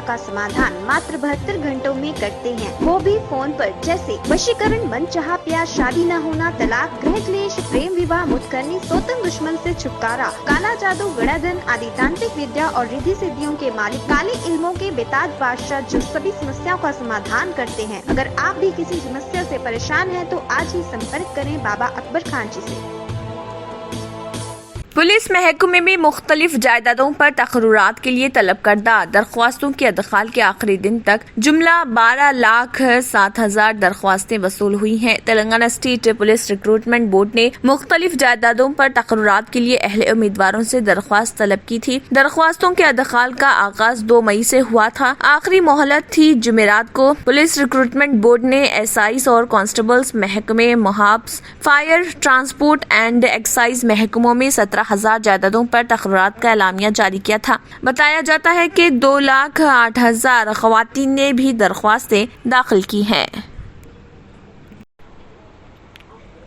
का समाधान मात्र 72 घंटों में करते हैं, वो भी फोन पर। जैसे वशीकरण, मनचाहा प्यार, शादी न होना, तलाक, गृह क्लेश, प्रेम विवाह, मुतकरनी, सोतन दुश्मन से छुटकारा, काला जादू, गड़ाधन आदि तांत्रिक विद्या और रिद्धि सिद्धियों के मालिक काले इल्मों के बेताज बादशाह जो सभी समस्याओं का समाधान करते हैं। अगर आप भी किसी समस्या से परेशान हैं तो आज ही संपर्क करें बाबा अकबर खान जी से। पुलिस महकमे में मुख्तलिफ जायदादों पर तकर्रुरात के लिए तलब करदा दरख्वास्तों के अदखाल के आखिरी दिन तक जुमला 12,07,000 दरख्वास्तें वसूल हुई हैं। Telangana state police recruitment board ने मुख्तलिफ जायदादों पर तकर्रुरात के लिए अहले उम्मीदवारों से दरख्वास्त तलब की थी। दरख्वास्तों के अदखाल का आगाज 2 मई से हुआ था। आखिरी मोहलत थी जुमेरात को। पुलिस रिक्रूटमेंट बोर्ड ने एसआईज और कांस्टेबल्स महकमे, मुहाब्स, फायर, ट्रांसपोर्ट एंड एक्साइज महकमों में 17,000 जायदादों पर तकर्रुरात का एलामिया जारी किया था। बताया जाता है कि 2,08,000 ख़वातीन ने भी दरख्वास्तें दाखिल की हैं।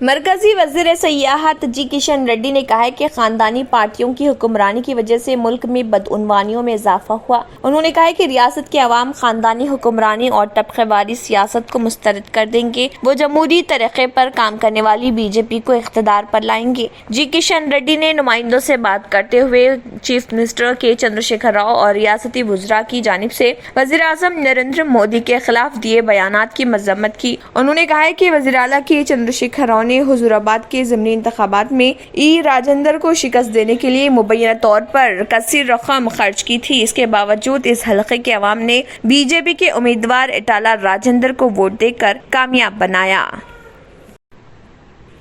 मरकजी वज़ीर सयाहत जी किशन रेड्डी ने कहा है कि खानदानी पार्टियों की हुक्मरानी की वजह से मुल्क में बदउनवानियों में इजाफा हुआ। उन्होंने कहा है कि रियासत के अवाम खानदानी हुक्मरानी और तबक़ेवारी सियासत को मुस्तरद कर देंगे। वो जमहूरी तरीक़े पर काम करने वाली बीजेपी को इख्तिदार पर लाएंगे। जी किशन रेड्डी ने नुमाइंदों से बात करते हुए चीफ मिनिस्टर के चंद्रशेखर राव और रियासती वज़रा की जानिब से वज़ीर आज़म नरेंद्र मोदी के खिलाफ दिए बयानात की मज़म्मत की। उन्होंने कहा है कि वज़ीर आला के चंद्रशेखर राव ने हुजूराबाद के ज़मीनी इंतखाबात में ई राजेंद्र को शिकस्त देने के लिए मुबैना तौर पर कसीर रकम खर्च की थी। इसके बावजूद इस हलके के अवाम ने बीजेपी के उम्मीदवार इटाला राजेंद्र को वोट देकर कामयाब बनाया।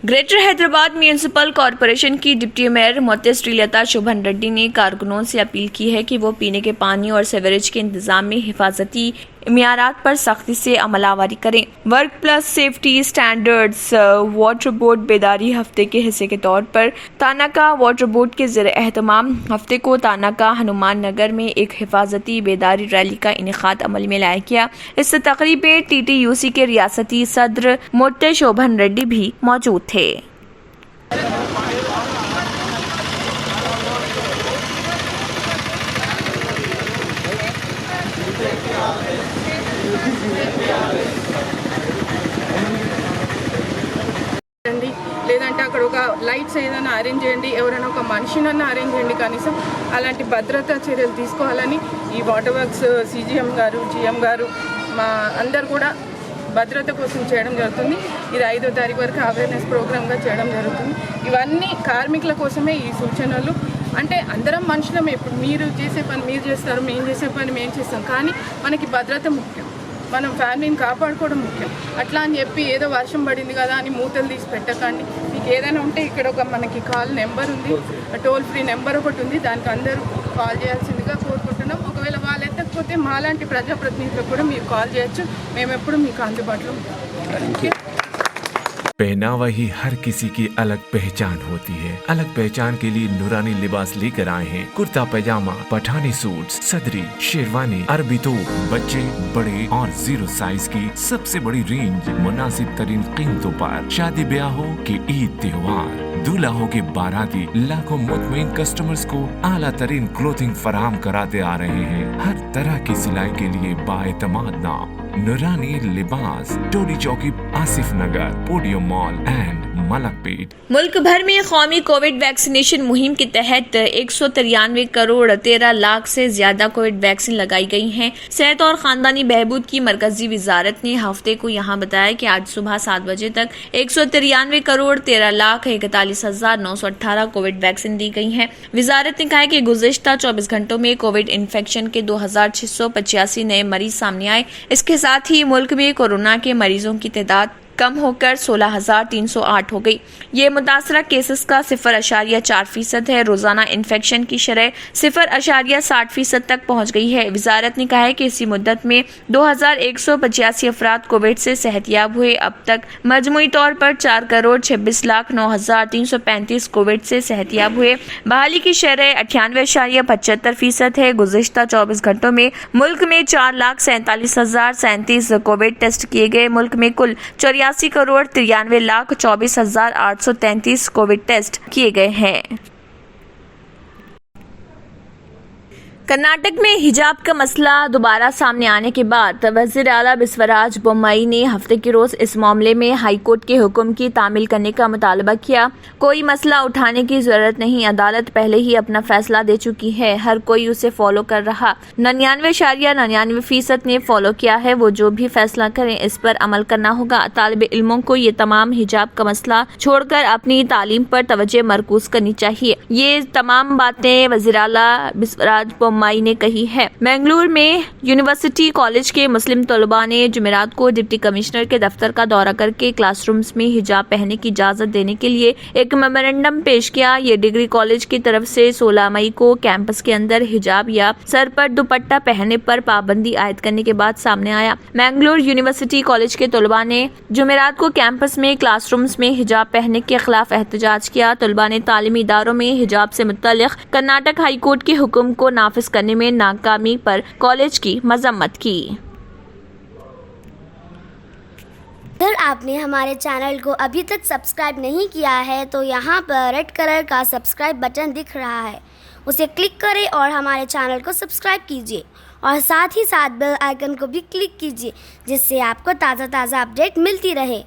ग्रेटर हैदराबाद म्यूनिसिपल कॉरपोरेशन की डिप्टी मेयर मोहतरम श्रीलता शोभन रेड्डी ने कारकुनों से अपील की है कि वो पीने के पानी और सीवरेज के इंतजाम में हिफाजती मियारात पर सख्ती से अमलावरी करें। Work plus safety standards water board बेदारी हफ्ते के हिस्से के तौर पर तानाका वाटर बोर्ड के ज़ेर एहतमाम हफ्ते को तानाका हनुमान नगर में एक हिफाजती बेदारी रैली का इनेकाद अमल में लाया गया। इस तकरीब में TTUC के रियासती सदर मोहतरम शोभन रेड्डी भी मौजूद थे। లేదంటే అక్కడ ఒక లైట్స్ ఏదైనా అరేంజ్ చేయండి, ఎవరైనా ఒక మనిషినన్నా అరేంజ్ చేయండి, కనీసం అలాంటి భద్రతా చర్యలు తీసుకోవాలని ఈ వాటర్ వర్క్స్ CGM గారు, GM గారు మా అందరు కూడా భద్రత కోసం చేయడం జరుగుతుంది. ఇది 5వ తారీఖు వరకు అవేర్నెస్ ప్రోగ్రామ్గా చేయడం జరుగుతుంది. ఇవన్నీ కార్మికుల కోసమే ఈ సూచనలు. అంటే అందరం మనుషులమే. ఇప్పుడు మీరు చేసే పని మీరు చేస్తారు, మేము చేసే పని మేము చేస్తాం, కానీ మనకి భద్రత ముఖ్యం. మనం ఫ్యామిలీని కాపాడుకోవడం ముఖ్యం. అట్లా అని చెప్పి ఏదో వర్షం పడింది కదా అని మూతలు తీసి పెట్టకండి. మీకు ఏదైనా ఉంటే ఇక్కడ ఒక మనకి కాల్ నెంబర్ ఉంది, టోల్ ఫ్రీ నెంబర్ ఒకటి ఉంది, దానికి అందరూ కాల్ చేయాల్సిందిగా కోరుకుంటున్నాం. ఒకవేళ వాళ్ళు ఎత్తకపోతే మాలాంటి ప్రజాప్రతినిధులకు కూడా మీరు కాల్ చేయొచ్చు. మేము ఎప్పుడు మీకు అందుబాటులో ఉంటాం. पहनावा ही हर किसी की अलग पहचान होती है। अलग पहचान के लिए नूरानी लिबास लेकर आए हैं। कुर्ता पैजामा, पठानी सूट, सदरी, शेरवानी, अरबी तोप, बच्चे, बड़े और 0 साइज की सबसे बड़ी रेंज मुनासिब तरीन कीमतों पर। शादी ब्याह हो के ईद त्योहार, दूल्हा हो के बाराती, लाखों मुतमईन कस्टमर्स को आला तरीन क्लोथिंग फराहम कराते आ रहे हैं। हर तरह की सिलाई के लिए बाएतमाद नाम नूरानी लिबास, टोडी चौकी, आसिफ नगर, पोडियम मॉल एंड मलकपेट। मुल्क भर में कौमी कोविड वैक्सीनेशन मुहिम के तहत 193 करोड़ 13 लाख से ज्यादा कोविड वैक्सीन लगाई गई हैं। सेहत और खानदानी बहबूद की मरकजी वजारत ने हफ्ते को यहाँ बताया कि आज सुबह 7 बजे तक 193 करोड़ 13 लाख 41,918 कोविड वैक्सीन दी गई हैं। वजारत ने कहा है कि गुज़िश्ता 24 घंटों में कोविड इन्फेक्शन के 2,685 नए मरीज सामने आए। इसके साथ ही मुल्क में कोरोना के मरीजों की तादाद कम होकर 16,308 हो गई। ये मुतासरा केसेस का 0.4% है। रोजाना इन्फेक्शन की शरह 0.60% तक पहुंच गई है। वजारत ने कहा है कि इसी मुद्दत में 2,185 अफराद कोविड से सेहतियाब हुए। अब तक मजमूई तौर पर 4,26,09,335 कोविड से सेहतियाब हुए। बहाली की शरह 98.75% है। गुज़िश्ता 24 घंटों में मुल्क में 4,47,037 कोविड टेस्ट किए गए। मुल्क में कुल 84,93,24,833 कोविड टेस्ट किए गए हैं। कर्नाटक में हिजाब का मसला दोबारा सामने आने के बाद वज़ीर आला बसवराज बोम्मई ने हफ्ते के रोज इस मामले में हाई कोर्ट के हुक्म की तामील करने का मुतालबा किया। कोई मसला उठाने की जरूरत नहीं, अदालत पहले ही अपना फैसला दे चुकी है, हर कोई उसे फॉलो कर रहा। 99.99% ने फॉलो किया है, वो जो भी फैसला करें इस पर अमल करना होगा। तालिब इल्मों को ये तमाम हिजाब का मसला छोड़कर अपनी तालीम पर तवज्जो मरकूज करनी चाहिए। ये तमाम बातें वज़ीर आला बसवराज बोम्मई ने कही है। बेंगलुरु में यूनिवर्सिटी कॉलेज के मुस्लिम तलबा ने जुमेरात को डिप्टी कमिश्नर के दफ्तर का दौरा करके क्लासरूम्स में हिजाब पहनने की इजाजत देने के लिए एक मेमोरेंडम पेश किया। ये डिग्री कॉलेज की तरफ से 16 मई को कैंपस के अंदर हिजाब या सर पर दुपट्टा पहनने पर पाबंदी आयद करने के बाद सामने आया। बेंगलुरु यूनिवर्सिटी कॉलेज के तलबा ने जुमेरात को कैंपस में क्लासरूम्स में हिजाब पहनने के खिलाफ एहतजाज किया। तलबा ने तालीमी इदारों में हिजाब से मुतल्लिक कर्नाटक हाई कोर्ट के हुक्म को नाफिज करने में नाकामी पर कॉलेज की मजम्मत की। अगर आपने हमारे चैनल को अभी तक सब्सक्राइब नहीं किया है तो यहाँ पर रेड कलर का सब्सक्राइब बटन दिख रहा है, उसे क्लिक करें और हमारे चैनल को सब्सक्राइब कीजिए और साथ ही साथ बेल आइकन को भी क्लिक कीजिए, जिससे आपको ताज़ा अपडेट मिलती रहे।